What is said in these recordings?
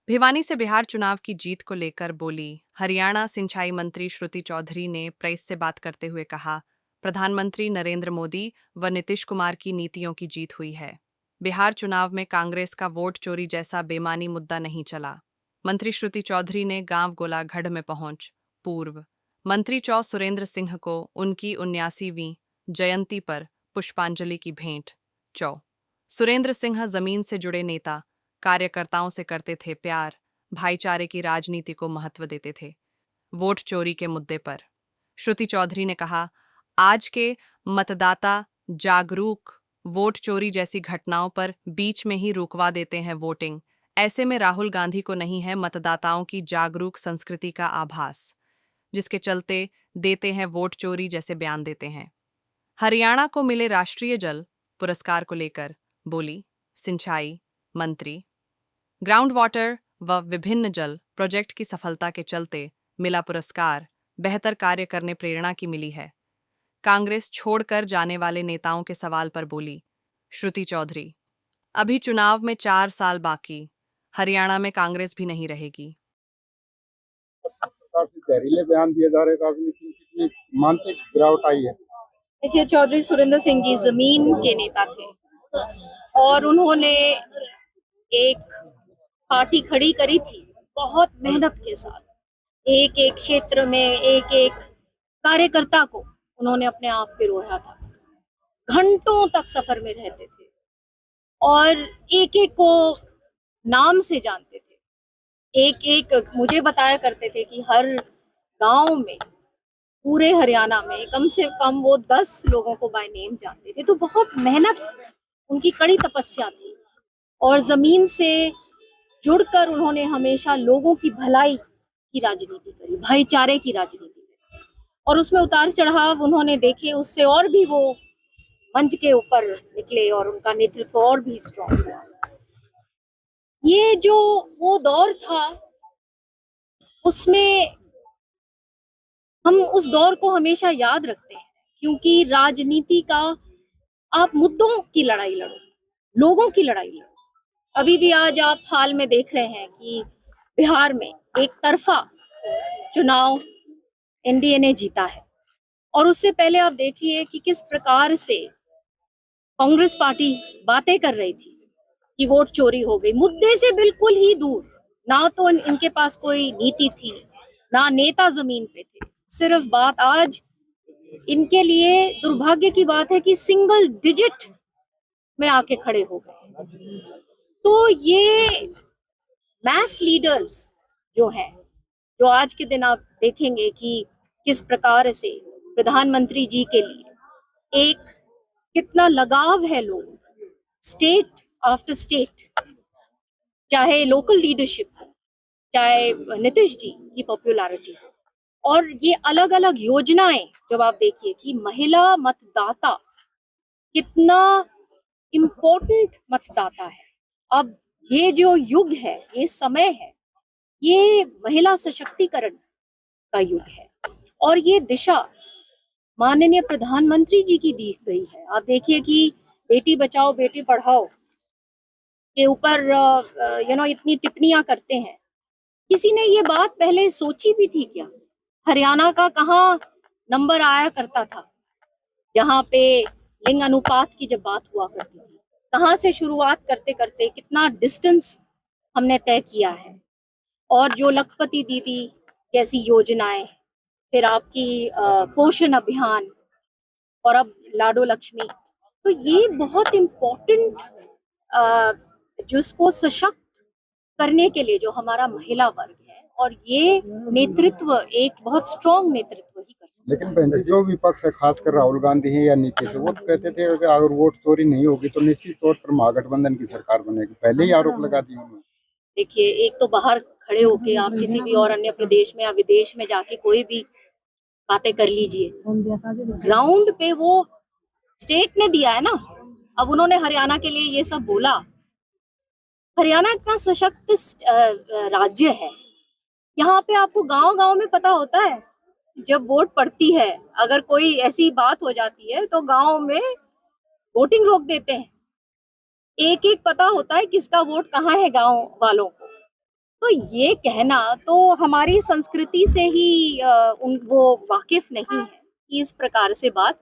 भिवानी से बिहार चुनाव की जीत को लेकर बोली हरियाणा सिंचाई मंत्री श्रुति चौधरी ने प्रेस से बात करते हुए कहा, प्रधानमंत्री नरेंद्र मोदी व नीतीश कुमार की नीतियों की जीत हुई है। बिहार चुनाव में कांग्रेस का वोट चोरी जैसा बेमानी मुद्दा नहीं चला। मंत्री श्रुति चौधरी ने गांव गोलागढ़ में पहुंच पूर्व मंत्री चौ सुरेंद्र सिंह को उनकी 79वीं जयंती पर पुष्पांजलि की भेंट। चौ सुरेंद्र सिंह जमीन से जुड़े नेता, कार्यकर्ताओं से करते थे प्यार, भाईचारे की राजनीति को महत्व देते थे। वोट चोरी के मुद्दे पर श्रुति चौधरी ने कहा, आज के मतदाता जागरूक वोट चोरी जैसी घटनाओं पर बीच में ही रुकवा देते हैं वोटिंग। ऐसे में राहुल गांधी को नहीं है मतदाताओं की जागरूक संस्कृति का आभास, जिसके चलते देते हैं वोट चोरी जैसे बयान देते हैं। हरियाणा को मिले राष्ट्रीय जल पुरस्कार को लेकर बोली सिंचाई मंत्री, ग्राउंड वाटर व विभिन्न जल प्रोजेक्ट की सफलता के चलते मिला पुरस्कार बेहतर कार्य करने प्रेरणा की मिली है। कांग्रेस छोड़कर जाने वाले नेताओं के सवाल पर बोली श्रुति चौधरी, अभी चुनाव में 4 साल बाकी, हरियाणा में कांग्रेस भी नहीं रहेगी। प्रकार से जहरीले बयान दिए जा रहे राजनीति में कितनी मानसिक गिरावट आई है। देखिए, चौधरी सुरेंद्र सिंह जी जमीन के नेता थे और उन्होंने एक पार्टी खड़ी करी थी बहुत मेहनत के साथ। एक एक क्षेत्र में एक एक कार्यकर्ता को उन्होंने अपने आप पे रोया था। घंटों तक सफर में रहते थे और एक एक को नाम से जानते थे। एक एक मुझे बताया करते थे कि हर गांव में, पूरे हरियाणा में कम से कम वो 10 लोगों को बाय नेम जानते थे। तो बहुत मेहनत, उनकी कड़ी तपस्या थी और जमीन से जुड़कर उन्होंने हमेशा लोगों की भलाई की राजनीति करी, भाईचारे की राजनीति करी और उसमें उतार चढ़ाव उन्होंने देखे। उससे और भी वो मंच के ऊपर निकले और उनका नेतृत्व और भी स्ट्रॉन्ग हुआ। ये जो वो दौर था, उसमें हम उस दौर को हमेशा याद रखते हैं, क्योंकि राजनीति का आप मुद्दों की लड़ाई लड़ो, लोगों की लड़ाई लड़ो। अभी भी आज आप हाल में देख रहे हैं कि बिहार में एक तरफा चुनाव एनडीए ने जीता है और उससे पहले आप देखिए कि किस प्रकार से कांग्रेस पार्टी बातें कर रही थी कि वोट चोरी हो गई। मुद्दे से बिल्कुल ही दूर, ना तो इनके पास कोई नीति थी, ना नेता जमीन पे थे। सिर्फ बात आज इनके लिए दुर्भाग्य की बात है कि सिंगल डिजिट में आके खड़े हो गए। तो ये मैस लीडर्स जो हैं, जो आज के दिन आप देखेंगे कि किस प्रकार से प्रधानमंत्री जी के लिए एक कितना लगाव है लोग, स्टेट आफ्टर स्टेट, चाहे लोकल लीडरशिप हो, चाहे नीतीश जी की पॉपुलैरिटी हो, और ये अलग अलग योजनाएं जब आप देखिए कि महिला मतदाता कितना इम्पोर्टेंट मतदाता है। अब ये जो युग है, ये समय है, ये महिला सशक्तिकरण का युग है और ये दिशा माननीय प्रधानमंत्री जी की दी गई है। आप देखिए कि बेटी बचाओ बेटी पढ़ाओ के ऊपर इतनी टिप्पणियां करते हैं। किसी ने ये बात पहले सोची भी थी क्या? हरियाणा का कहाँ नंबर आया करता था जहाँ पे लिंग अनुपात की जब बात हुआ करती थी? कहाँ से शुरुआत करते करते कितना डिस्टेंस हमने तय किया है। और जो लखपति दीदी जैसी योजनाएं, फिर आपकी पोषण अभियान और अब लाडो लक्ष्मी, तो ये बहुत इम्पोर्टेंट जिसको सशक्त करने के लिए जो हमारा महिला वर्ग है, और ये नेतृत्व एक बहुत स्ट्रॉन्ग नेतृत्व ही कर सकता है। लेकिन बहन जी, जो विपक्ष है, खासकर राहुल गांधी है या नीतीश है, वो तो कहते थे कि अगर वोट चोरी नहीं होगी तो निश्चित तौर पर महागठबंधन की सरकार बनेगी। पहले ही आरोप लगा दिए उन्होंने। देखिए, एक तो बाहर खड़े होके आप किसी भी और अन्य प्रदेश में या विदेश में जाके कोई भी बातें कर लीजिए, ग्राउंड पे वो स्टेट ने दिया है ना। अब उन्होंने हरियाणा के लिए ये सब बोला। हरियाणा इतना सशक्त राज्य है, यहाँ पे आपको गांव गांव में पता होता है जब वोट पड़ती है, अगर कोई ऐसी बात हो जाती है तो गांव में वोटिंग रोक देते हैं। एक एक पता होता है किसका वोट कहाँ है गांव वालों को। तो ये कहना तो हमारी संस्कृति से ही वो वाकिफ नहीं है कि इस प्रकार से बात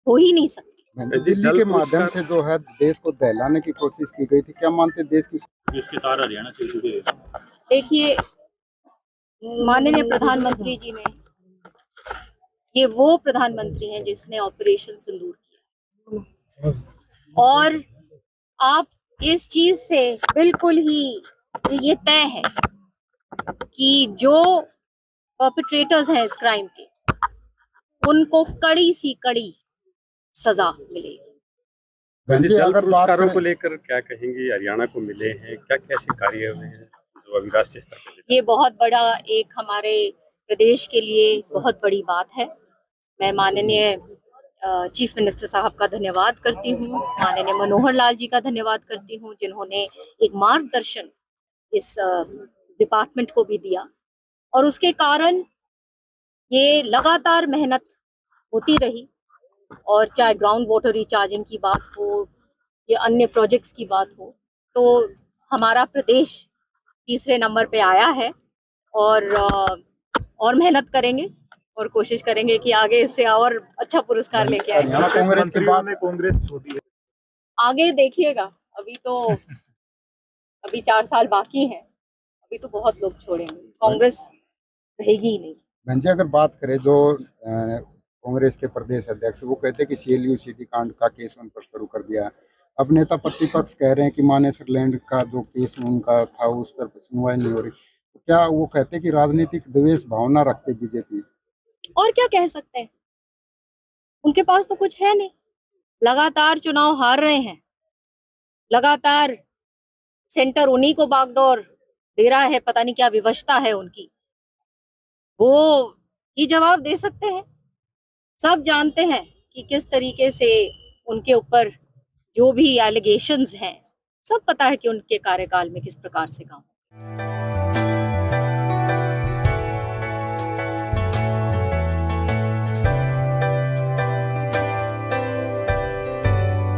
हो ही नहीं सकती। दिल्ली के माध्यम से जो है देश को दहलाने की कोशिश की गई थी, क्या मानते देश की जिसके तार हरियाणा से जुड़े हैं। देखिए, माननीय प्रधानमंत्री जी ने, ये वो प्रधानमंत्री हैं जिसने ऑपरेशन सिंदूर किया, और आप इस चीज से बिल्कुल ही ये तय है कि जो परपेट्रेटर्स हैं इस क्राइम के, उनको कड़ी सी कड़ी सजा मिलेगी। जल अगर बात पुरस्कारों करें को लेकर क्या कहेंगी? हरियाणा को मिले हैं, क्या कैसे कार्य हुए हैं जो अभी राष्ट्रीय स्तर पर? ये बहुत बड़ा एक हमारे प्रदेश के लिए बहुत बड़ी बात है। मैं माननीय चीफ मिनिस्टर साहब का धन्यवाद करती हूँ, माननीय मनोहर लाल जी का धन्यवाद करती हूँ, जिन्होंने एक मार्गदर्शन इस डिपार्टमेंट को भी दिया, और उसके कारण ये लगातार मेहनत होती रही। और चाहे ग्राउंड वाटर रिचार्जिंग की बात हो या अन्य प्रोजेक्ट्स की बात हो, तो हमारा प्रदेश तीसरे नंबर पे आया है, और मेहनत करेंगे और कोशिश करेंगे कि आगे इससे और अच्छा पुरस्कार लेके आए। हरियाणा कांग्रेस के बाद में कांग्रेस छोटी है। आगे देखिएगा, अभी 4 साल बाकी हैं, अभी तो बहुत लोग छोड़ेंगे, कांग्रेस रहेगी ही नहीं। भंजे अगर बात करें जो कांग्रेस के प्रदेश अध्यक्ष, वो कहते हैं कि CLU-CD कांड का केस उन पर शुरू कर दिया। अब नेता प्रतिपक्ष कह रहे हैं कि मानेसर लैंड का जो केस उनका था उस पर सुनवाई नहीं हो रही, तो क्या वो कहते हैं कि राजनीतिक द्वेष भावना रखते बीजेपी? और क्या कह सकते हैं, उनके पास तो कुछ है नहीं, लगातार चुनाव हार रहे हैं, लगातार सेंटर उन्हीं को बागडोर दे रहा है, पता नहीं क्या विवशता है उनकी, वो ही जवाब दे सकते हैं। सब जानते हैं कि किस तरीके से उनके ऊपर जो भी एलिगेशंस हैं, सब पता है कि उनके कार्यकाल में किस प्रकार से काम